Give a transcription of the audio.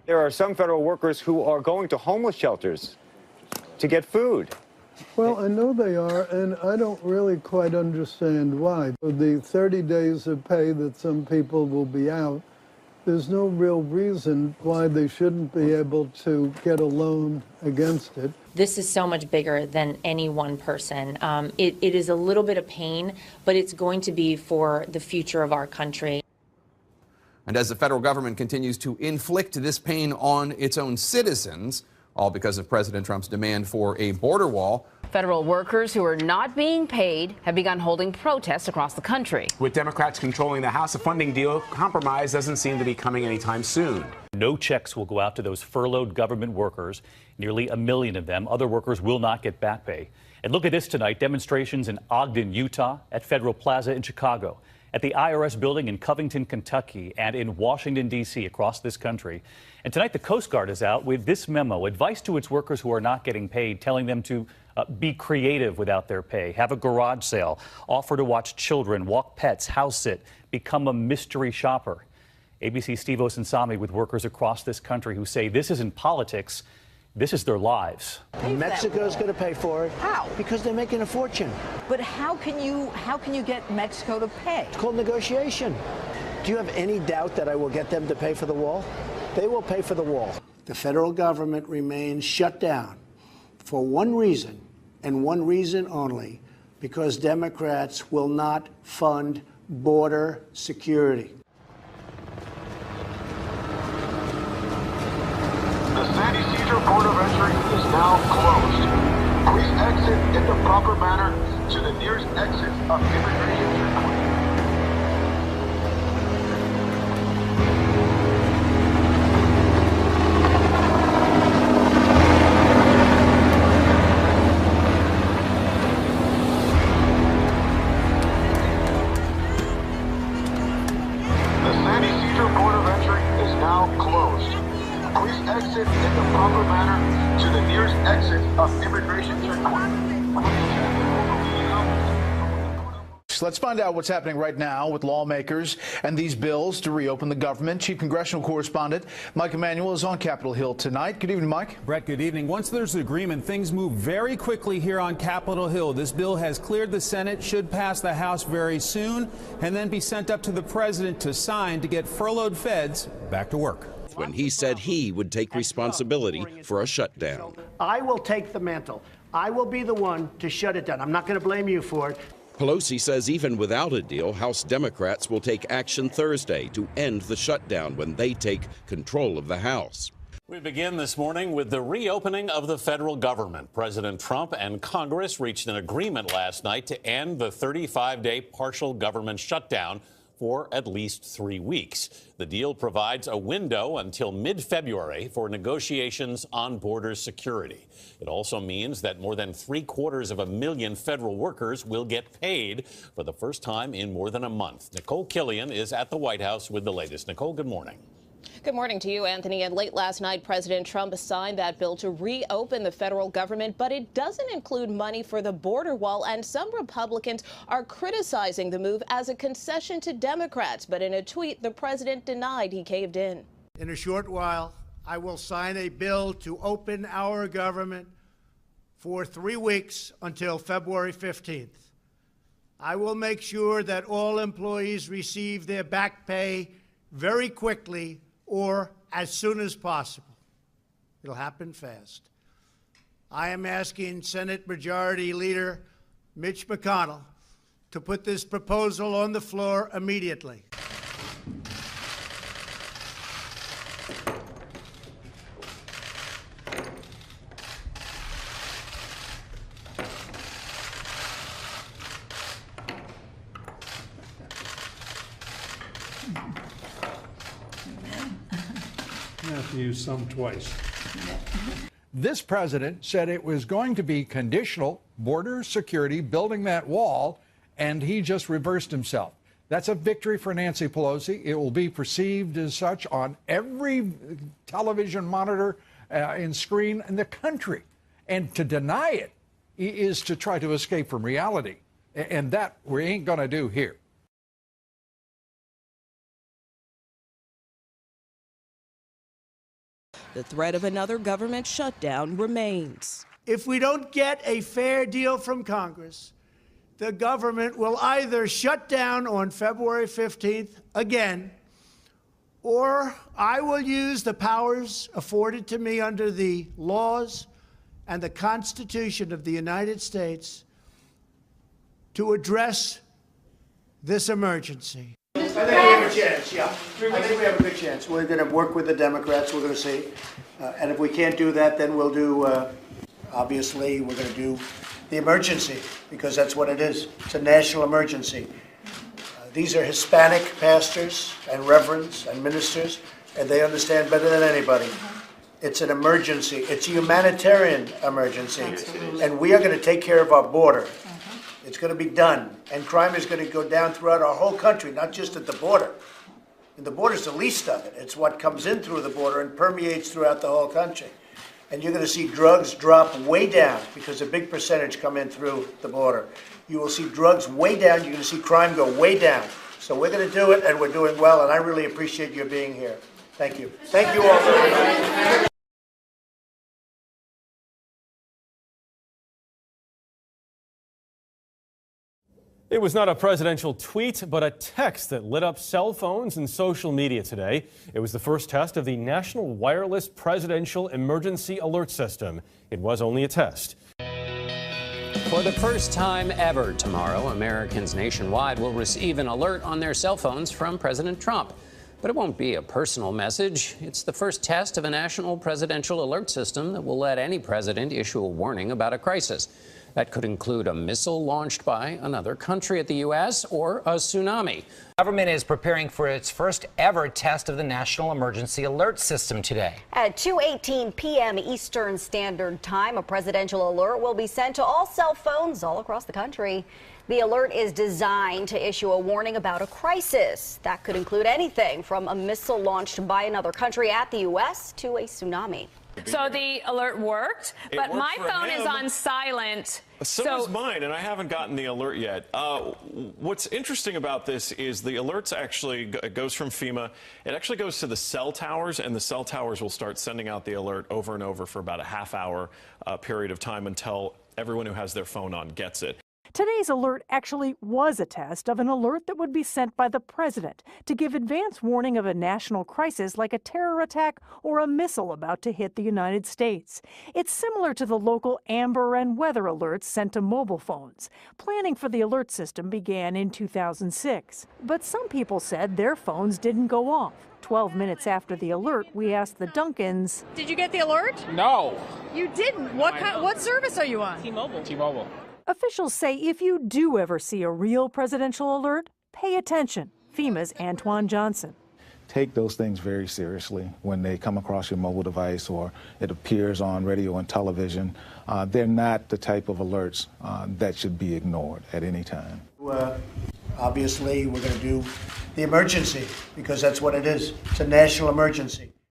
There are some federal workers who are going to homeless shelters to get food. Well, I know they are, and I don't really quite understand why. The 30 days of pay that some people will be out, there's no real reason why they shouldn't be able to get a loan against it. This is so much bigger than any one person. It is a little bit of pain, but it's going to be for the future of our country. And as the federal government continues to inflict this pain on its own citizens, all because of President Trump's demand for a border wall. Federal workers who are not being paid have begun holding protests across the country. With Democrats controlling the House, a funding deal compromise doesn't seem to be coming anytime soon. No checks will go out to those furloughed government workers, nearly 1 million of them. Other workers will not get back pay. And look at this tonight, demonstrations in Ogden, Utah, at Federal Plaza in Chicago, at the IRS building in Covington, Kentucky, and in Washington, D.C. across this country. And tonight, the Coast Guard is out with this memo, advice to its workers who are not getting paid, telling them to be creative without their pay, have a garage sale, offer to watch children, walk pets, house sit, become a mystery shopper. ABC's Steve Osunsami with workers across this country who say this isn't politics, this is their lives. Mexico's going to pay for it. How? Because they're making a fortune. But how can you get Mexico to pay? It's called negotiation. Do you have any doubt that I will get them to pay for the wall? They will pay for the wall. The federal government remains shut down for one reason, and one reason only, because Democrats will not fund border security. The San Ysidro Port of Entry is now closed. Please exit in the proper manner to the nearest exit of immigration checkpoint. The San Ysidro Port of Entry is now closed. Please exit in the proper manner to the nearest exit of immigration checkpoint. Let's find out what's happening right now with lawmakers and these bills to reopen the government. Chief Congressional Correspondent Mike Emanuel is on Capitol Hill tonight. Good evening, Mike. Brett, good evening. Once there's an agreement, things move very quickly here on Capitol Hill. This bill has cleared the Senate, should pass the House very soon, and then be sent up to the president to sign to get furloughed feds back to work. When he said he would take responsibility for a shutdown. I will take the mantle. I will be the one to shut it down. I'm not going to blame you for it. Pelosi says even without a deal, House Democrats will take action Thursday to end the shutdown when they take control of the House. We begin this morning with the reopening of the federal government. President Trump and Congress reached an agreement last night to end the 35-day partial government shutdown for at least 3 weeks. The deal provides a window until mid-February for negotiations on border security. It also means that more than 750,000 federal workers will get paid for the first time in more than a month. Nicole Killian is at the White House with the latest. Nicole, good morning. Good morning to you, Anthony. And late last night, President Trump signed that bill to reopen the federal government, but it doesn't include money for the border wall. And some Republicans are criticizing the move as a concession to Democrats. But in a tweet, the president denied he caved in. In a short while, I will sign a bill to open our government for 3 weeks until February 15th. I will make sure that all employees receive their back pay very quickly or as soon as possible. It'll happen fast. I am asking Senate Majority Leader Mitch McConnell to put this proposal on the floor immediately. You have to use some twice. This president said it was going to be conditional border security, building that wall, and he just reversed himself. That's a victory for Nancy Pelosi. It will be perceived as such on every television monitor and screen in the country. And to deny it is to try to escape from reality. And that we ain't going to do here. the threat of another government shutdown remains. If we don't get a fair deal from Congress, the government will either shut down on February 15th again, or I will use the powers afforded to me under the laws and the Constitution of the United States to address this emergency. I think we have a chance, yeah. I think we have a good chance. We're going to work with the Democrats, we're going to see. And if we can't do that, then we'll do, obviously, we're going to do the emergency, because that's what it is. It's a national emergency. These are Hispanic pastors and reverends and ministers, and they understand better than anybody. It's an emergency. It's a humanitarian emergency. Absolutely. And we are going to take care of our border. It's going to be done. And crime is going to go down throughout our whole country, not just at the border. And the border is the least of it. It's what comes in through the border and permeates throughout the whole country. And you're going to see drugs drop way down, because a big percentage come in through the border. You will see drugs way down. You're going to see crime go way down. So we're going to do it, and we're doing well, and I really appreciate your being here. Thank you. Thank you all very much. It was not a presidential tweet, but a text that lit up cell phones and social media today. It was the first test of the National Wireless Presidential Emergency Alert System. It was only a test. For the first time ever tomorrow, Americans nationwide will receive an alert on their cell phones from President Trump. But it won't be a personal message. It's the first test of a national presidential alert system that will let any president issue a warning about a crisis. That could include a missile launched by another country at the U.S. or a tsunami. The government is preparing for its first ever test of the National Emergency Alert System today. At 2:18 p.m. Eastern Standard Time, a presidential alert will be sent to all cell phones all across the country. The alert is designed to issue a warning about a crisis. That could include anything from a missile launched by another country at the U.S. to a tsunami. So the alert worked, but my phone is on silent. So is mine, and I haven't gotten the alert yet. What's interesting about this is the alerts actually it goes from FEMA. It actually goes to the cell towers, and the cell towers will start sending out the alert over and over for about a half-hour period of time until everyone who has their phone on gets it. Today's alert actually was a test of an alert that would be sent by the president to give advance warning of a national crisis like a terror attack or a missile about to hit the United States. It's similar to the local Amber and weather alerts sent to mobile phones. Planning for the alert system began in 2006, but some people said their phones didn't go off. 12 minutes after the alert, we asked the Duncans, Did you get the alert? No. You didn't? What service are you on? T-Mobile. T-Mobile. Officials say if you do ever see a real presidential alert, pay attention. FEMA's Antoine Johnson. Take those things very seriously when they come across your mobile device or it appears on radio and television. They're not the type of alerts that should be ignored at any time. Obviously, we're going to do the emergency, because that's what it is. It's a national emergency.